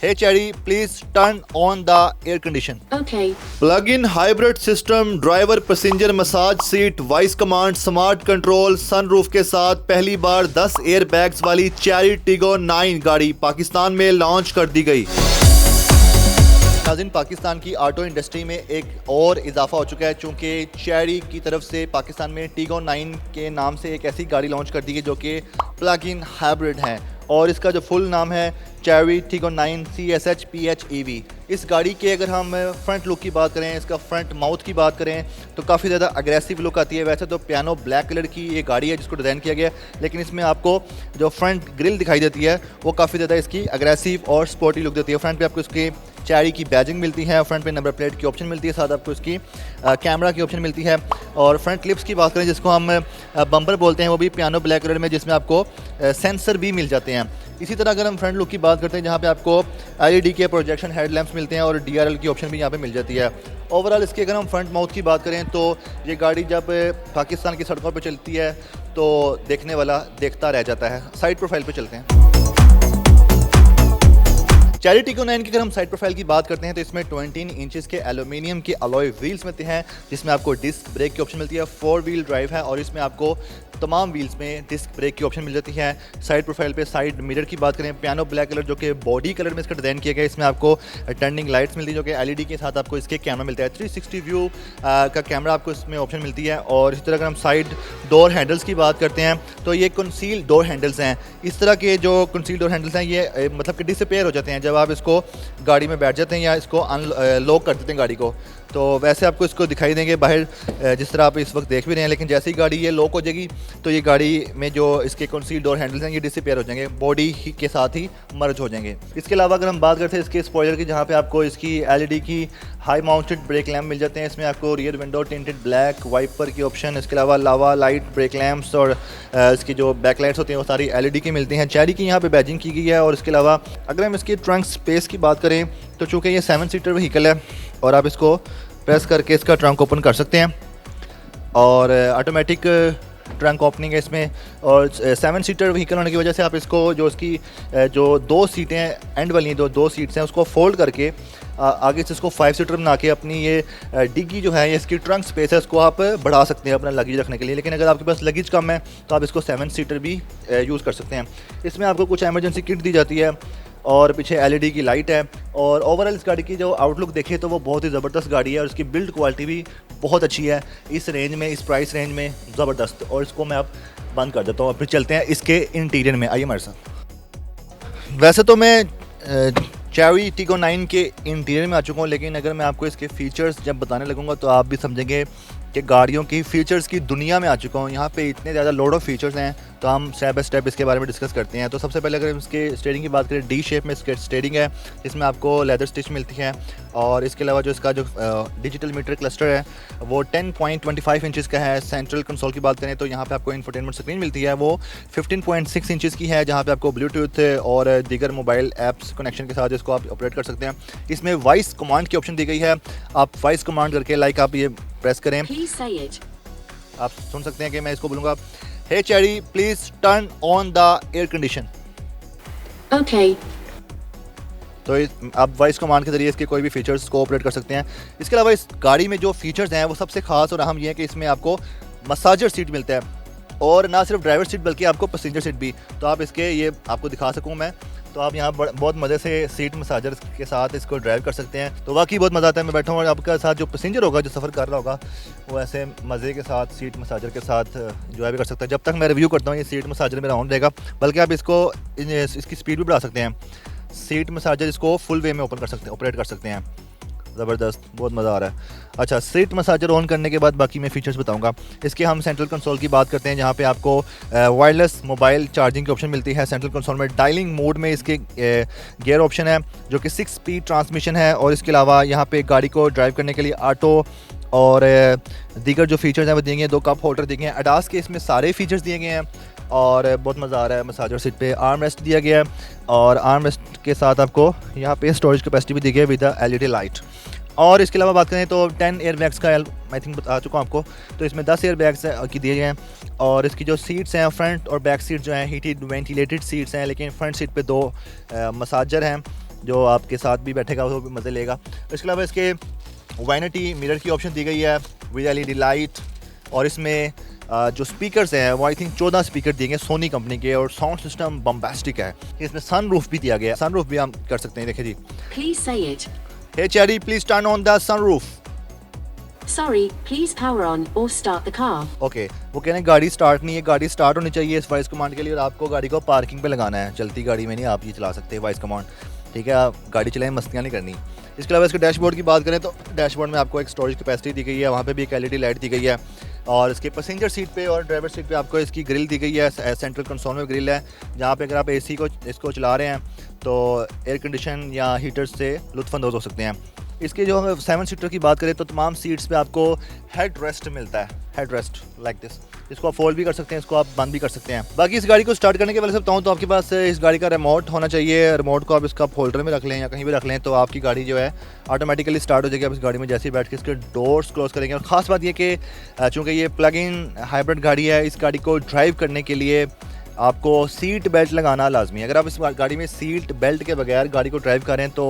Hey Cherry, please turn on the air condition. Okay. Plug-in hybrid system, driver passenger massage seat, voice command, smart control, sunroof के साथ पहली बार 10 air bags वाली cherry Tigor 9 गाड़ी पाकिस्तान में launch कर दी गई। नाज़रीन, पाकिस्तान की ऑटो इंडस्ट्री में एक और इजाफा हो चुका है, चूँकि चेरी की तरफ से पाकिस्तान में टिगो 9 के नाम से एक ऐसी गाड़ी लॉन्च कर दी गई जो कि प्लग इन हाइब्रिड है और इसका जो फुल नाम है चेरी टिगो 9 CSH PHEV। इस गाड़ी के अगर हम फ्रंट लुक की बात करें, इसका फ्रंट माउथ की बात करें तो काफ़ी ज़्यादा अग्रेसिव लुक आती है। वैसे तो पियानो ब्लैक कलर की ये गाड़ी है जिसको डिज़ाइन किया गया है, लेकिन इसमें आपको जो फ्रंट ग्रिल दिखाई देती है वो काफ़ी ज़्यादा इसकी अग्रेसिव और स्पोर्टी लुक देती है। फ्रंट पे आपको इसकी चेरी की बैजिंग मिलती है, फ्रंट पे नंबर प्लेट की ऑप्शन मिलती है, साथ आपको इसकी कैमरा की ऑप्शन मिलती है। और फ्रंट क्लिप्स की बात करें जिसको हम बम्पर बोलते हैं, वो भी पियानो ब्लैक कलर में, जिसमें आपको सेंसर भी मिल जाते हैं। इसी तरह अगर हम फ्रंट लुक की बात करते हैं जहाँ पे आपको LED के प्रोजेक्शन हेडलैम्प्स मिलते हैं और DRL की ऑप्शन भी यहाँ पे मिल जाती है। ओवरऑल इसके अगर हम फ्रंट माउथ की बात करें तो ये गाड़ी जब पाकिस्तान की सड़कों पे चलती है तो देखने वाला देखता रह जाता है। साइड प्रोफाइल पे चलते हैं। चेरी टिगो 9 की अगर हम साइड प्रोफाइल की बात करते हैं तो इसमें 20 इंचेस के एल्यूमिनियम के अलॉय व्हील्स मिलते हैं, जिसमें आपको डिस्क ब्रेक की ऑप्शन मिलती है। 4 व्हील ड्राइव है और इसमें आपको तमाम व्हील्स में डिस्क ब्रेक की ऑप्शन मिल जाती है। साइड प्रोफाइल पे साइड मिरर की बात करें, पियानो ब्लैक कलर जो कि बॉडी कलर में इसका डिज़ाइन किया गया है। इसमें आपको टर्निंग लाइट्स मिलती है जो कि LED के साथ आपको इसके कैमरा मिलता है। 360 व्यू का कैमरा आपको इसमें ऑप्शन मिलती है। और इसी तरह अगर हम साइड डोर हैंडल्स की बात करते हैं तो ये कंसील डोर हैंडल्स हैं। इस तरह के जो कंसील डोर हैंडल्स हैं ये मतलब कि डिसअपेयर हो जाते हैं जब आप इसको गाड़ी में बैठ जाते हैं या इसको अनलॉक कर देते हैं गाड़ी को। तो वैसे आपको इसको दिखाई देंगे बाहर जिस तरह आप इस वक्त देख भी रहे हैं, लेकिन जैसे ही गाड़ी ये लॉक हो जाएगी तो ये गाड़ी में जो इसके कंसील डोर हैंडल्स हैं ये डिसअपेयर हो जाएंगे, बॉडी के साथ ही मर्ज हो जाएंगे। इसके अलावा अगर हम बात करते हैं इसके स्पॉइलर की, जहाँ पे आपको इसकी LED की हाई माउंटेड ब्रेक लैम्प मिल जाते हैं। इसमें आपको rear window tinted black wiper की ऑप्शन, इसके अलावा लावा लाइट ब्रेक लैम्प्स और इसकी जो बैक लाइट्स होती हैं वो सारी LED की मिलती हैं। चेरी की यहाँ पे बैजिंग की गई है। और इसके अलावा अगर हम इसकी ट्रंक स्पेस की बात करें तो चूँकि ये 7 सीटर व्हीकल है और आप इसको प्रेस करके इसका ट्रंक ओपन कर सकते हैं और ऑटोमेटिक ट्रंक ओपनिंग है इसमें। और 7 सीटर व्हीकल होने की वजह से आप इसको जो इसकी जो 2 सीटें एंड वाली दो सीट्स हैं उसको फोल्ड करके आगे से इसको 5 सीटर बना के अपनी ये डिग्गी जो है ये इसकी ट्रंक स्पेस है उसको आप बढ़ा सकते हैं अपना लगेज रखने के लिए। लेकिन अगर आपके पास लगेज कम है तो आप इसको 7 सीटर भी यूज़ कर सकते हैं। इसमें आपको कुछ एमरजेंसी किट दी जाती है और पीछे LED की लाइट है। और ओवरऑल इस गाड़ी की जो आउटलुक देखें तो वो बहुत ही ज़बरदस्त गाड़ी है और इसकी बिल्ड क्वालिटी भी बहुत अच्छी है इस रेंज में, इस प्राइस रेंज में ज़बरदस्त। और इसको मैं अब बंद कर देता हूँ, फिर चलते हैं इसके इंटीरियर में। आइए हमारे साथ। वैसे तो मैं चेरी टिगो 9 के इंटीरियर में आ चुका हूँ, लेकिन अगर मैं आपको इसके फ़ीचर्स जब बताने लगूंगा तो आप भी समझेंगे कि गाड़ियों की फ़ीचर्स की दुनिया में आ चुका हूँ। यहाँ पे इतने ज़्यादा लोड ऑफ फीचर्स हैं तो हम स्टेप बाय स्टेप इसके बारे में डिस्कस करते हैं। तो सबसे पहले अगर हम इसके स्टीयरिंग की बात करें, D शेप में इसके स्टीयरिंग है, इसमें आपको लेदर स्टिच मिलती है। और इसके अलावा जो इसका जो डिजिटल मीटर क्लस्टर है वो 10.25 इंचेस का है। सेंट्रल कंसोल की बात करें तो यहाँ पे आपको इंफोटेनमेंट स्क्रीन मिलती है, वो 15.6 इंचेस की है, जहाँ पे आपको ब्लूटूथ और दीगर मोबाइल ऐप्स कनेक्शन के साथ इसको आप ऑपरेट कर सकते हैं। इसमें वॉइस कमांड की ऑप्शन दी गई है, आप वॉइस कमांड करके लाइक आप ये प्रेस करें, आप सुन सकते हैं कि मैं इसको बोलूँगा, hey Chery please turn on the air condition. Okay. तो आप वॉइस कमांड के जरिए इसके कोई भी फीचर्स को ऑपरेट कर सकते हैं। इसके अलावा इस गाड़ी में जो फीचर्स हैं वो सबसे खास और अहम ये है कि इसमें आपको मसाजर सीट मिलता है और ना सिर्फ ड्राइवर सीट बल्कि आपको पैसेंजर सीट भी। तो आप इसके ये आपको दिखा सकूँ मैं, तो आप यहाँ बहुत मज़े से सीट मसाजर के साथ इसको ड्राइव कर सकते हैं। तो वाकई बहुत मज़ा आता है। मैं बैठा हूँ और आपका साथ जो पैसेंजर होगा जो सफ़र कर रहा होगा वो ऐसे मज़े के साथ सीट मसाजर के साथ जो भी कर सकता है। जब तक मैं रिव्यू करता हूँ ये सीट मसाजर मेरा ऑन रहेगा, बल्कि आप इसको इसकी स्पीड भी बढ़ा सकते हैं। सीट मसाजर इसको फुल वे में ओपन कर सकते हैं, ऑपरेट कर सकते हैं। ज़बरदस्त, बहुत मज़ा आ रहा है। अच्छा, सीट मसाजर ऑन करने के बाद बाकी मैं फीचर्स बताऊंगा। इसके हम सेंट्रल कंसोल की बात करते हैं, जहाँ पे आपको वायरलेस मोबाइल चार्जिंग की ऑप्शन मिलती है। सेंट्रल कंसोल में डायलिंग मोड में इसके गियर ऑप्शन है जो कि 6 स्पीड ट्रांसमिशन है। और इसके अलावा यहाँ पे गाड़ी को ड्राइव करने के लिए ऑटो और दीगर जो फीचर्स हैं वो दिए गए, 2 कप होल्डर दिए गए हैं। अडास के इसमें सारे फीचर्स दिए गए हैं और बहुत मज़ा आ रहा है। मसाजर सीट पे आर्म रेस्ट दिया गया है और आर्म रेस्ट के साथ आपको यहाँ पे स्टोरेज कैपेसिटी भी दी गई है विद LED लाइट। और इसके अलावा बात करें तो 10 एयर बैग्स का आई थिंक बता चुका हूँ आपको, तो इसमें 10 एयर बैग्स की दिए गए हैं। और इसकी जो सीट्स हैं फ्रंट और बैक सीट जो हैं हीटेड वेंटिलेटेड सीट्स हैं, लेकिन फ्रंट सीट पे 2 मसाजर हैं जो आपके साथ भी बैठेगा वो भी मज़े लेगा। इसके अलावा इसके वाइनिटी मिरर की ऑप्शन दी गई है विद एलईडी लाइट, और इसमें जो स्पीकर्स हैं वो आई थिंक 14 स्पीकर दिए गए सोनी कंपनी के, और साउंड सिस्टम बम्बास्टिक है। इसमें सनरूफ भी दिया गया है, सनरूफ भी हम कर सकते हैं। देखिए जी, Please say it. Hey Chery please turn on the sunroof. Sorry, please power on or start the car. Okay, वो कह रहे हैं गाड़ी स्टार्ट नहीं है, गाड़ी स्टार्ट होनी चाहिए इस वॉइस कमांड के लिए, और आपको गाड़ी को पार्किंग पे लगाना है, चलती गाड़ी में नहीं आप ये चला सकते वॉइस कमांड, ठीक है। आप गाड़ी चलाएं, मस्तियाँ नहीं करनी। इसके अलावा इसके डैशबोर्ड की बात करें तो डैशबोर्ड में आपको एक स्टोरेज कैपेसिटी दी गई है, वहाँ पे भी एक एलईडी लाइट दी गई है, और इसके पैसेंजर सीट पे और ड्राइवर सीट पे आपको इसकी ग्रिल दी गई है, सेंट्रल कंसोल में ग्रिल है, जहाँ पे अगर आप एसी को इसको चला रहे हैं तो एयर कंडीशन या हीटर से लुत्फ़अंदोज़ हो सकते हैं। इसके जो 7 सीटर की बात करें तो तमाम सीट्स पे आपको हेड रेस्ट मिलता है, हेड रेस्ट लाइक दिस, इसको आप फोल्ड भी कर सकते हैं, इसको आप बंद भी कर सकते हैं। बाकी इस गाड़ी को स्टार्ट करने के वाले से बताऊँ तो आपके पास इस गाड़ी का रिमोट होना चाहिए, रिमोट को आप इसका होल्डर में रख लें या कहीं भी रख लें तो आपकी गाड़ी जो है ऑटोमेटिकली स्टार्ट हो जाएगी। आप इस गाड़ी में जैसे ही बैठ के इसके डोर्स क्लोज करेंगे। और ख़ास बात ये कि चूँकि ये प्लग इन हाइब्रिड गाड़ी है, इस गाड़ी को ड्राइव करने के लिए आपको सीट बेल्ट लगाना लाजमी है। अगर आप इस गाड़ी में सीट बेल्ट के बगैर गाड़ी को ड्राइव करें तो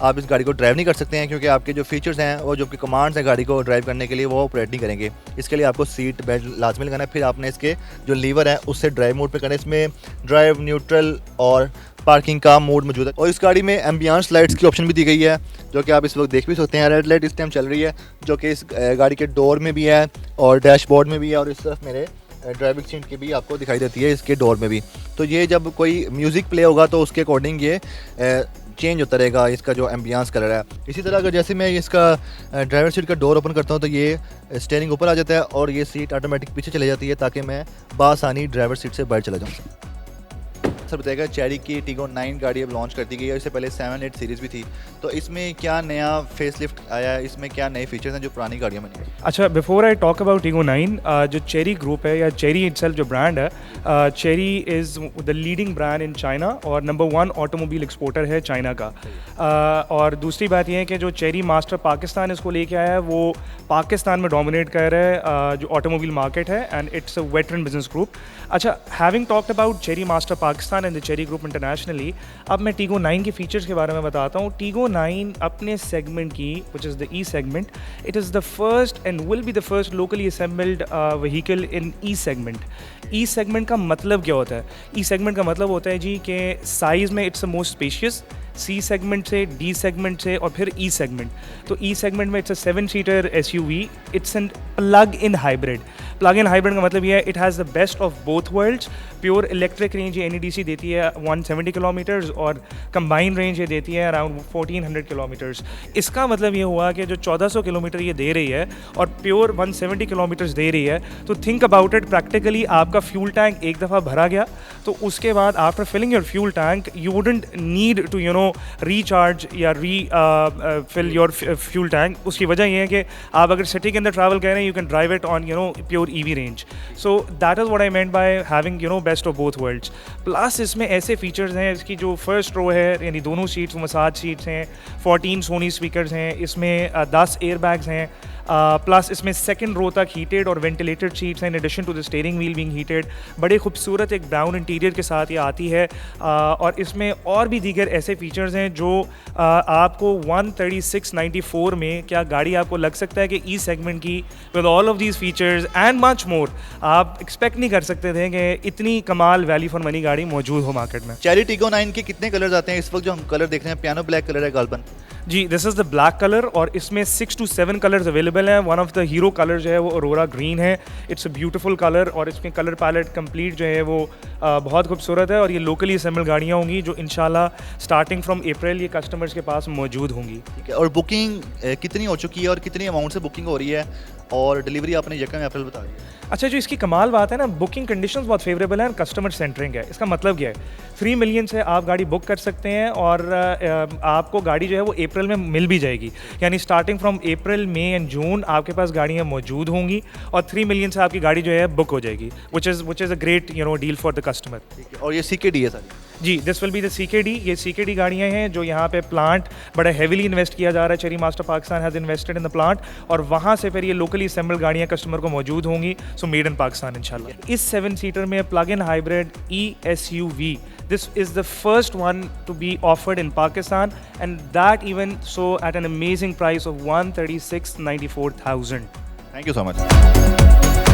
आप इस गाड़ी को ड्राइव नहीं कर सकते हैं, क्योंकि आपके जो फीचर्स हैं वो जो आपके कमांड्स हैं गाड़ी को ड्राइव करने के लिए वो ऑपरेट नहीं करेंगे। इसके लिए आपको सीट बेल्ट लाजमी लगाना है। फिर आपने इसके जो लीवर है उससे ड्राइव मोड पे करना है। इसमें ड्राइव, न्यूट्रल और पार्किंग का मोड मौजूद है, और इस गाड़ी में एम्बियंस लाइट्स की ऑप्शन भी दी गई है, जो कि आप इस वक्त देख भी सकते हैं। रेड लाइट इस टाइम चल रही है, जो कि इस गाड़ी के डोर में भी है और डैशबोर्ड में भी है, और इस तरफ मेरे ड्राइविंग सीट की भी आपको दिखाई देती है इसके डोर में भी। तो ये जब कोई म्यूज़िक प्ले होगा तो उसके अकॉर्डिंग ये चेंज होता रहेगा इसका जो एम्बियंस कलर है। इसी तरह अगर जैसे मैं इसका ड्राइवर सीट का डोर ओपन करता हूँ तो ये स्टीयरिंग ऊपर आ जाता है और ये सीट ऑटोमेटिक पीछे चली जाती है, ताकि मैं बासानी ड्राइवर सीट से बाहर चला जाऊँ। सर बताएगा, चेरी की टीगो 9 गाड़ी अब लॉन्च कर दी गई है, इससे पहले 7-8 सीरीज़ भी थी, तो इसमें क्या नया फेस लिफ्ट आया है, इसमें क्या नए फीचर्स हैं जो पुरानी गाड़ियों में नहीं है? अच्छा, बिफोर आई टॉक अबाउट टीगो 9, जो चेरी ग्रुप है या चेरी इटसेल्फ जो ब्रांड है, cherry is the leading brand in China और नंबर 1 ऑटोमोबाइल एक्सपोर्टर है चाइना का। और दूसरी बात यह है कि जो चेरी मास्टर पाकिस्तान इसको लेके आया है वो पाकिस्तान में डोमिनेट कर रहा है जो ऑटोमोबाइल मार्केट है, and it's a veteran business group. अच्छा, having talked about Chery Master Pakistan and the Chery group internationally, अब मैं टीगो 9 के फीचर्स के बारे में बताता हूँ। टीगो 9 अपने सेगमेंट की, which is the E segment, it is the first and will be the first locally assembled vehicle in E segment. E segment का मतलब क्या होता है? ई सेगमेंट का मतलब होता है जी कि साइज़ में it's the most spacious, C segment से, डी सेगमेंट से और फिर ई सेगमेंट। तो ई सेगमेंट में it's a 7 seater SUV, it's an plug in hybrid. Plug in hybrid का मतलब ये है it has the best of both worlds. Pure electric range ये NEDC देती है 170 किलोमीटर्स और कंबाइन रेंज ये देती है अराउंड 1400 किलोमीटर्स। इसका मतलब ये हुआ कि जो 1400 किलोमीटर ये दे रही है और प्योर 170 किलोमीटर्स दे रही है, तो थिंक अबाउट इट, प्रैक्टिकली आपका फ्यूल टैंक एक दफ़ा भरा गया तो उसके बाद after filling your fuel tank you wouldn't need to recharge या फिल योर फ्यूल टैंक। उसकी वजह यह है कि आप अगर सिटी के अंदर ट्रैवल कर रहे हैं you can drive it on pure EV range. So that is what I meant by having best of both world's. Plus इसमें ऐसे फीचर्स हैं, इसकी जो फर्स्ट रो है यानी दोनों सीट्स मसाज सीट्स हैं, 14 सोनी स्पीकर्स हैं, इसमें 10 एयर बैग्स हैं, प्लस इसमें सेकंड रो तक हीटेड और वेंटिलेटेड सीट्स हैं in addition to the steering wheel being heated. बड़े खूबसूरत एक ब्राउन इंटीरियर के साथ ये आती है, और इसमें और भी दीगर ऐसे फीचर्स हैं जो आपको 13694 में, क्या गाड़ी आपको लग सकता है कि ई सेगमेंट की with all of these features and much more आप एक्सपेक्ट नहीं कर सकते थे कि इतनी कमाल वैल्यू फॉर मनी गाड़ी मौजूद हो मार्केट में। चेरी टीगो 9 के कितने कलर्स आते हैं? इस वक्त जो हम कलर देख रहे हैं पियानो ब्लैक कलर है गालबन जी, this is the black colour और इसमें 6 to 7 कलर्स अवेलेबल हैं। One of the hero colour जो है वो अरोरा ग्रीन है, इट्स अ ब्यूटीफुल कलर और इसमें कलर पैलेट कंप्लीट जो है वो बहुत खूबसूरत है और ये लोकली असेंबल गाड़ियाँ होंगी जो इंशाल्लाह स्टार्टिंग फ्रॉम अप्रैल ये कस्टमर्स के पास मौजूद होंगी। ठीक है, और बुकिंग कितनी हो चुकी है और कितनी अमाउंट से बुकिंग हो रही है और डिलीवरी आपने यकम अप्रैल बता दी है? अच्छा, जो इसकी कमाल बात है ना, बुकिंग कंडीशंस बहुत फेवरेबल हैं, कस्टमर सेंटरिंग है। इसका मतलब क्या है? 3 मिलियन से आप गाड़ी बुक कर सकते हैं और आपको गाड़ी जो है वो अप्रैल में मिल भी जाएगी, यानी starting from April, May and June आपके पास गाड़ियाँ मौजूद होंगी और 3 मिलियन से आपकी गाड़ी जो है बुक हो जाएगी, which is a great deal for the customer. ठीक है, और ये CKD है सारी? जी, this will be the CKD। ये CKD गाड़ियाँ हैं जो यहाँ पे प्लांट बड़ा हेविली इन्वेस्ट किया जा रहा है। Cherry Master Pakistan has invested in the plant और वहाँ से फिर ये लोकली असेंबल्ड गाड़ियाँ कस्टमर को मौजूद होंगी। सो मेड इन पाकिस्तान इंशाल्लाह। इस 7 सीटर में plug in hybrid ESUV, this is the first one to be offered in Pakistan, and that even so at an amazing price of 136,94,000. Thank you so much.